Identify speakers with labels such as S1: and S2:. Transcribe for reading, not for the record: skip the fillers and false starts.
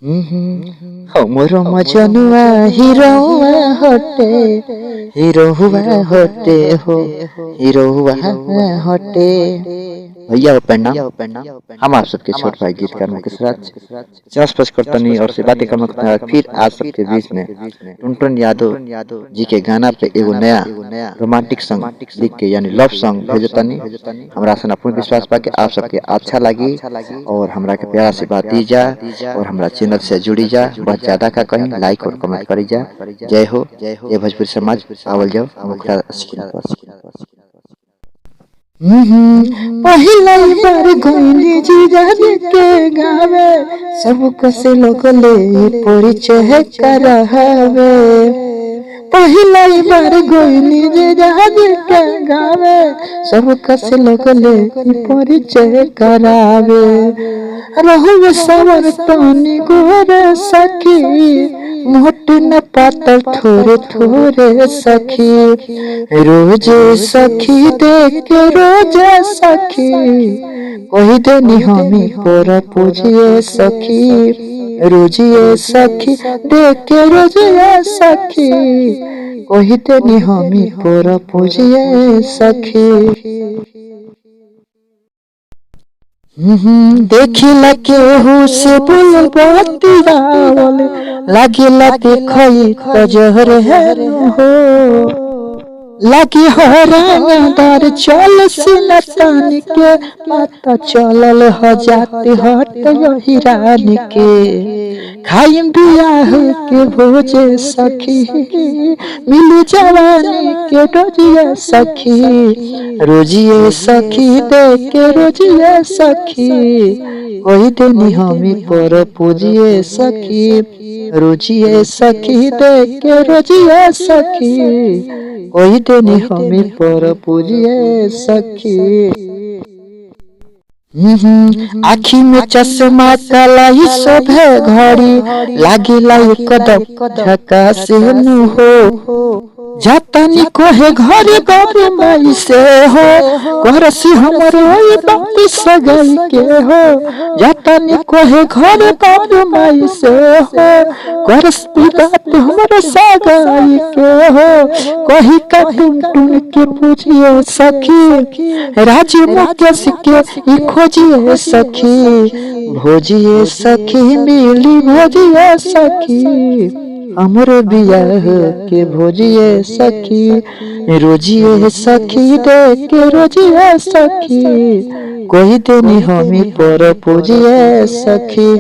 S1: हमर मजनुआ हिरौआ हटे, हिरौआ हटे हो, हिरौआ हटे। भैया प्रणाम। हम आप सबके छोट भाई गीतकार मुकेश राज स्पष्ट करतनी और से बातें करना फिर आज सबके बीच में टुनटुन यादव जी के गाना पे एगो नया रोमांटिक सॉन्ग लिख के यानी लव सॉन्ग भेजतनी। हमरा से पूर्ण विश्वास बा कि आप सबके अच्छा लगी और हमरा के प्यारा से बात दी जा और हमरा चैनल से जुड़ी जा। बहुत ज्यादा का कहीं लाइक और कमेंट करी जा। जय हो, जय भोजपुरी समाज। आवल जाओ मुखरा स्क्रीन पर।
S2: पहिला बार गईली जीजा के गावे, सब कसे लोग ले परिचय करावे। पहिला बार गईली जीजा के गावे, सब कसे लोग ले परिचय करावे। रहु सवर तनी गोरे सखी, मोटे न पातर थोड़े थोड़े सखी। रोजे सखी देख के रोजे सखी, कही देनी हमें पर पूजिए सखी। रोजिए सखी देख के रोजिए सखी, कही देनी हमें पर पूजिए सखी। देखिला केहू से बोल बतियावल, लागिला देखई त जहर है हो। लागी हरादार चल सिनतान के, पता चलल ह जाते हट हिरान के। खाइम बियाह के भोजे सखी, मिली जवानी के रोजिए सखी। रोजिए सखी देख के रोजिए सखी, कही देनी हमें पर पूजिए सखी। रोजिए सखी देख के रोजिए सखी, कही देनी हमें पर पूजिए सखी। आखी में चश्मा कालाई शोभे घड़ी, लागिला एकदम झकास नु हो। जातानी कोहे घरे बाबू माई से हो, करसी हमरो बात सगाई के हो। जातानी कोहे घरे बाबू माई से हो, करसी बात हमरो सगाई के हो। कही का टुन के पूछिए सखी, राजी मुकेश के ई खोजिए सखी। भोजिए सखी मिली भोजिए सखी, हमरो बियाह के भोजिए सखी। रोजिए सखी देख के रोजिए सखी, कही देनी हमें पर पूजिए सखी।